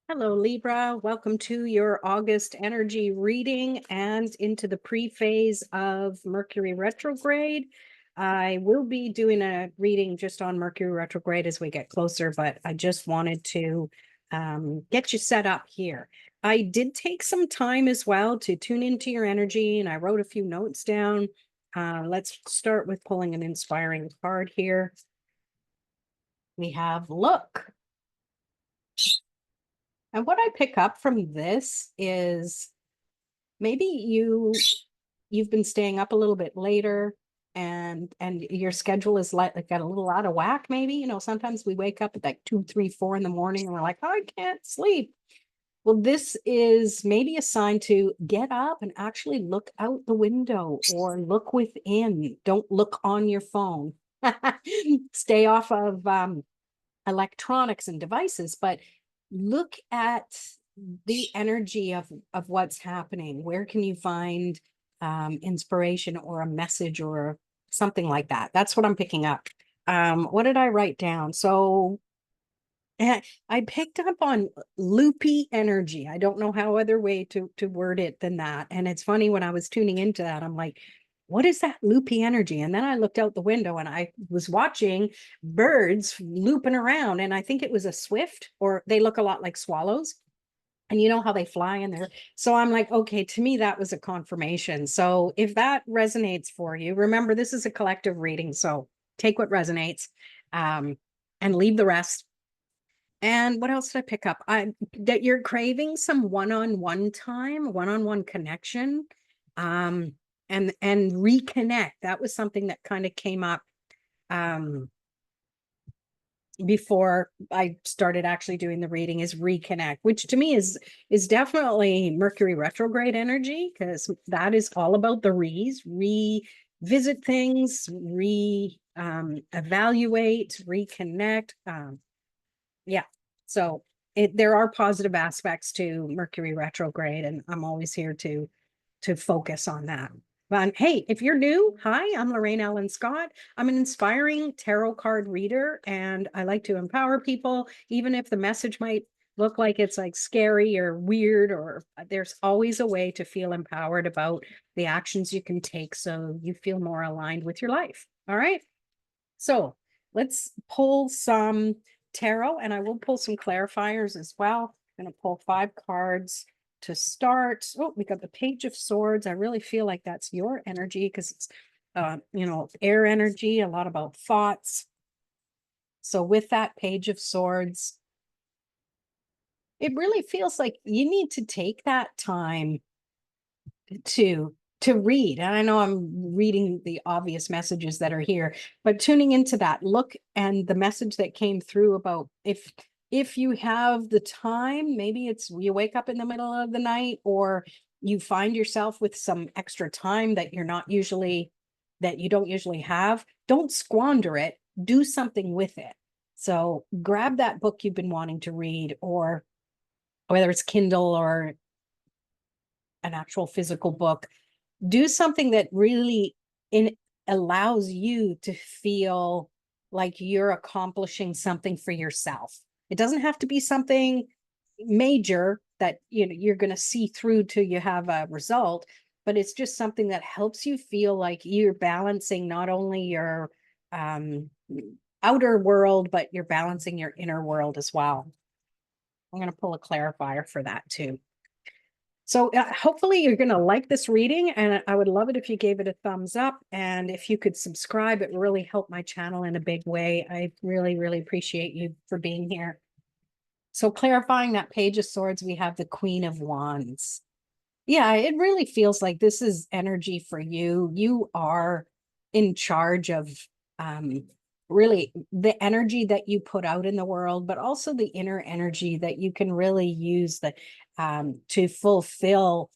Hello, Libra. Welcome to your August energy reading and into the pre-phase of Mercury Retrograde. I will be doing a reading just on Mercury Retrograde as we get closer, but I just wanted to get you set up here. I did take some time as well to tune into your energy, and I wrote a few notes down. Let's start with pulling an inspiring card here. We have Look. And what I pick up from this is maybe you've been staying up a little bit later and your schedule is like got a little out of whack. Maybe, sometimes we wake up at like 2, 3, 4 in the morning and we're like, oh, I can't sleep. Well, this is maybe a sign to get up and actually look out the window or look within. Don't look on your phone. Stay off of electronics and devices, but look at the energy of what's happening. Where can you find inspiration or a message or something like that? That's what I'm picking up. What did I write down? So I picked up on loopy energy. I don't know how other way to word it than that. And it's funny, when I was tuning into that, I'm like, what is that loopy energy? And then I looked out the window and I was watching birds looping around. And I think it was a swift, or they look a lot like swallows. And you know how they fly in there. So I'm like, okay, to me, that was a confirmation. So if that resonates for you, remember, this is a collective reading. So take what resonates and leave the rest. And what else did I pick up? That you're craving some one-on-one time, one-on-one connection, um, and reconnect. That was something that kind of came up before I started actually doing the reading, is reconnect, which to me is definitely Mercury retrograde energy, because that is all about the revisit things, evaluate, reconnect. Yeah. So there are positive aspects to Mercury retrograde, and I'm always here to focus on that. But hey, if you're new, hi, I'm Lorraine Ellen Scott. I'm an inspiring tarot card reader, and I like to empower people, even if the message might look like it's like scary or weird, or there's always a way to feel empowered about the actions you can take so you feel more aligned with your life. All right. So let's pull some tarot, and I will pull some clarifiers as well. I'm going to pull 5 cards to start. Oh, we got the Page of Swords. I really feel like that's your energy, because it's, air energy, a lot about thoughts. So with that Page of Swords, it really feels like you need to take that time to read. And I know I'm reading the obvious messages that are here, but tuning into that look and the message that came through about if you have the time, maybe it's you wake up in the middle of the night, or you find yourself with some extra time that you don't usually have, don't squander it. Do something with it. So grab that book you've been wanting to read, or whether it's Kindle or an actual physical book. Do something that really allows you to feel like you're accomplishing something for yourself. It doesn't have to be something major that you're going to see through till you have a result, but it's just something that helps you feel like you're balancing not only your um, outer world, but you're balancing your inner world as well. I'm going to pull a clarifier for that too. So hopefully you're going to like this reading, and I would love it if you gave it a thumbs up, and if you could subscribe. It really helped my channel in a big way. I really, really appreciate you for being here. So clarifying that Page of Swords, we have the Queen of Wands. Yeah, it really feels like this is energy for you. You are in charge of really the energy that you put out in the world, but also the inner energy that you can really use to fulfill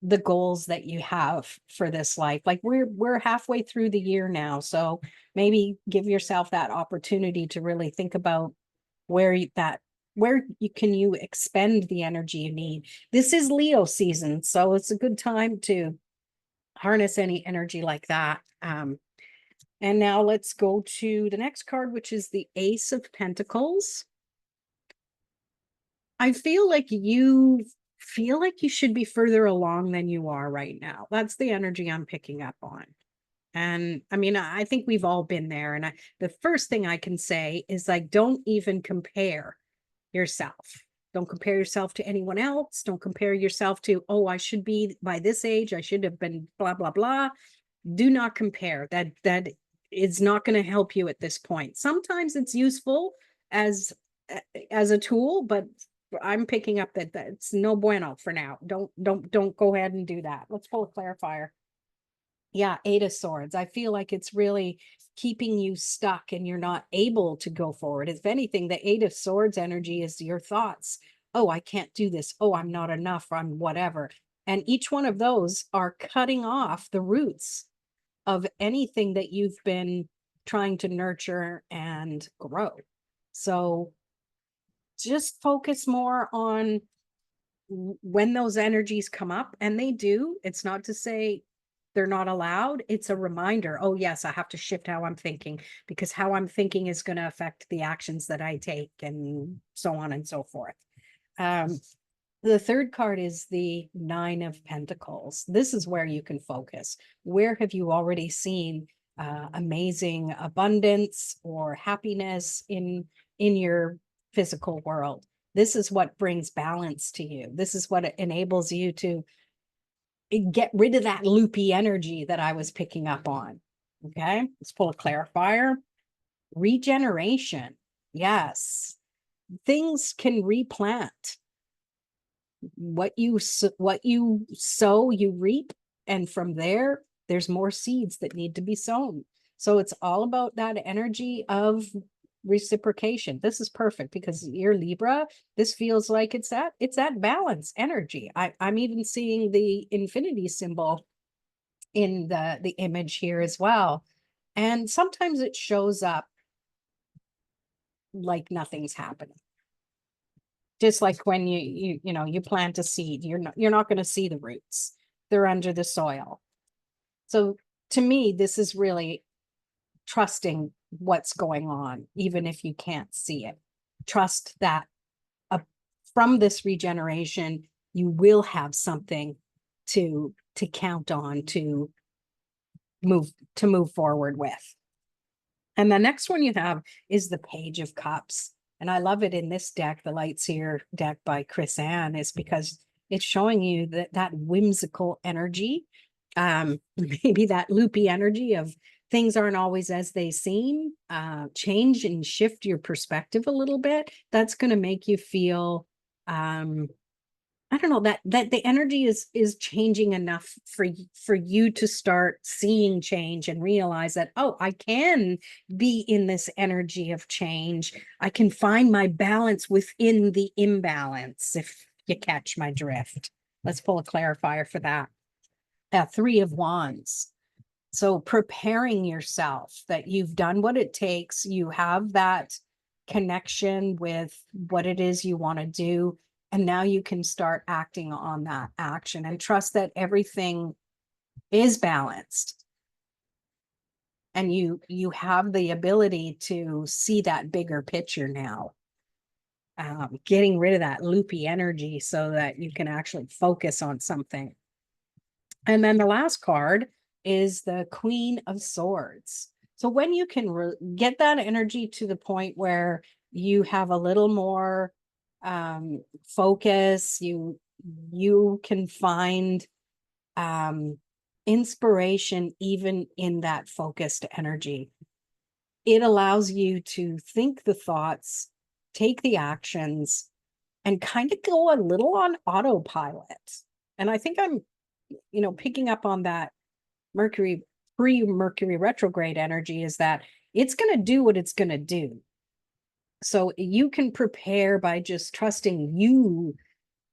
the goals that you have for this life. Like we're halfway through the year now, so maybe give yourself that opportunity to really think about where you can expend the energy you need. This is Leo season, so it's a good time to harness any energy like that. And now let's go to the next card, which is the Ace of Pentacles. I feel like you should be further along than you are right now. That's the energy I'm picking up on. And I mean, I think we've all been there. And the first thing I can say is like, don't even compare yourself. Don't compare yourself to anyone else. Don't compare yourself to, oh, I should be by this age. I should have been blah, blah, blah. Do not compare. That is not going to help you at this point. Sometimes it's useful as as a tool, but I'm picking up that that's no bueno for now. Don't go ahead and do that. Let's pull a clarifier. Yeah, Eight of Swords. I feel like it's really keeping you stuck and you're not able to go forward. If anything, the Eight of Swords energy is your thoughts. Oh, I can't do this. Oh, I'm not enough. I'm whatever. And each one of those are cutting off the roots of anything that you've been trying to nurture and grow. So just focus more on when those energies come up, and they do. It's not to say they're not allowed. It's a reminder. Oh, yes, I have to shift how I'm thinking, because how I'm thinking is going to affect the actions that I take, and so on and so forth. The third card is the Nine of Pentacles. This is where you can focus. Where have you already seen amazing abundance or happiness in your physical world? This is what brings balance to you. This is what enables you to get rid of that loopy energy that I was picking up on. Okay, let's pull a clarifier. Regeneration. Yes, things can replant. What you sow, you reap, and from there's more seeds that need to be sown. So it's all about that energy of reciprocation. This is perfect because you're Libra. This feels like it's that balance energy. I'm even seeing the infinity symbol in the image here as well. And sometimes it shows up like nothing's happening. Just like when you plant a seed, you're not going to see the roots. They're under the soil. So to me, this is really trusting what's going on, even if you can't see it. Trust that from this regeneration, you will have something to count on, to move forward with. And the next one you have is the Page of Cups. And I love it in this deck, the Lights Here deck by Chris Ann, is because it's showing you that whimsical energy, maybe that loopy energy of things aren't always as they seem. Change and shift your perspective a little bit. That's going to make you feel I don't know, that the energy is changing enough for you to start seeing change and realize that, oh, I can be in this energy of change. I can find my balance within the imbalance, if you catch my drift. Let's pull a clarifier for that. Three of Wands. So preparing yourself that you've done what it takes, you have that connection with what it is you want to do, and now you can start acting on that action and trust that everything is balanced. And you have the ability to see that bigger picture now. Getting rid of that loopy energy so that you can actually focus on something. And then the last card is the Queen of Swords. So when you can get that energy to the point where you have a little more focus, you can find inspiration even in that focused energy. It allows you to think the thoughts, take the actions, and kind of go a little on autopilot. And I think I'm picking up on that pre-Mercury retrograde energy, is that it's going to do what it's going to do. So you can prepare by just trusting you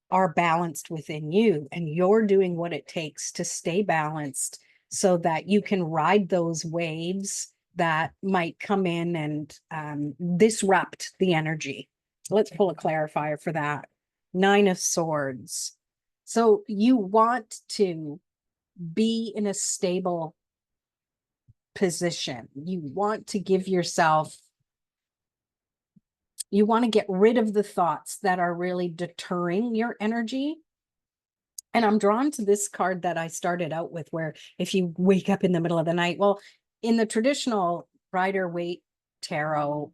are balanced within you, and you're doing what it takes to stay balanced so that you can ride those waves that might come in and disrupt the energy. Let's pull a clarifier for that. Nine of Swords. So you want to be in a stable position. You want to give yourself You want to get rid of the thoughts that are really deterring your energy. And I'm drawn to this card that I started out with, where if you wake up in the middle of the night, well, in the traditional Rider-Waite tarot,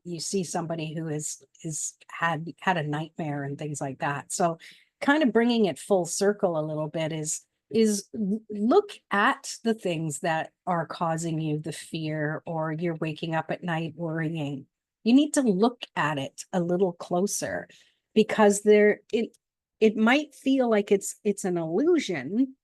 you see somebody who is had a nightmare and things like that. So kind of bringing it full circle a little bit is look at the things that are causing you the fear, or you're waking up at night worrying. You need to look at it a little closer, because it might feel like it's an illusion,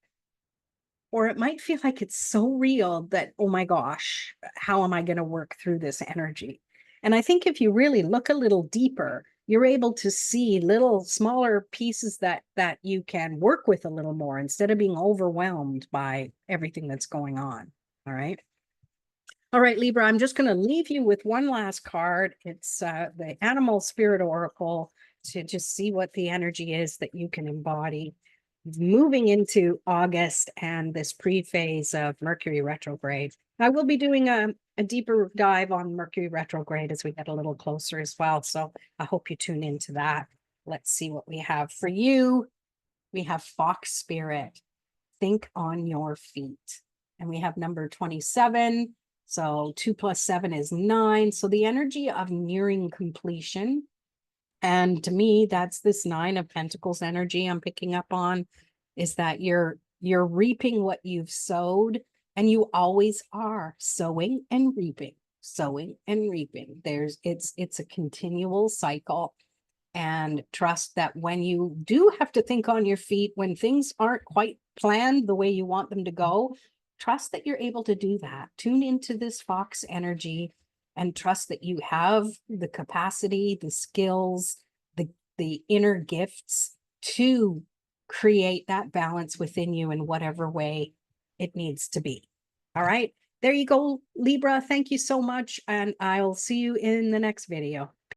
or it might feel like it's so real that, oh my gosh, how am I going to work through this energy? And I think if you really look a little deeper, you're able to see little smaller pieces that you can work with a little more, instead of being overwhelmed by everything that's going on. All right. All right, Libra, I'm just going to leave you with one last card. It's the Animal Spirit Oracle, to just see what the energy is that you can embody moving into August and this pre-phase of Mercury retrograde. I will be doing a deeper dive on Mercury retrograde as we get a little closer as well. So I hope you tune into that. Let's see what we have for you. We have Fox Spirit, think on your feet. And we have number 27. So 2 + 7 is 9. So the energy of nearing completion. And to me, that's this 9 of Pentacles energy I'm picking up on, is that you're reaping what you've sowed, and you always are sowing and reaping, sowing and reaping. It's a continual cycle. And trust that when you do have to think on your feet, when things aren't quite planned the way you want them to go, trust that you're able to do that. Tune into this Fox energy and trust that you have the capacity, the skills, the inner gifts to create that balance within you in whatever way it needs to be. All right. There you go, Libra. Thank you so much. And I'll see you in the next video.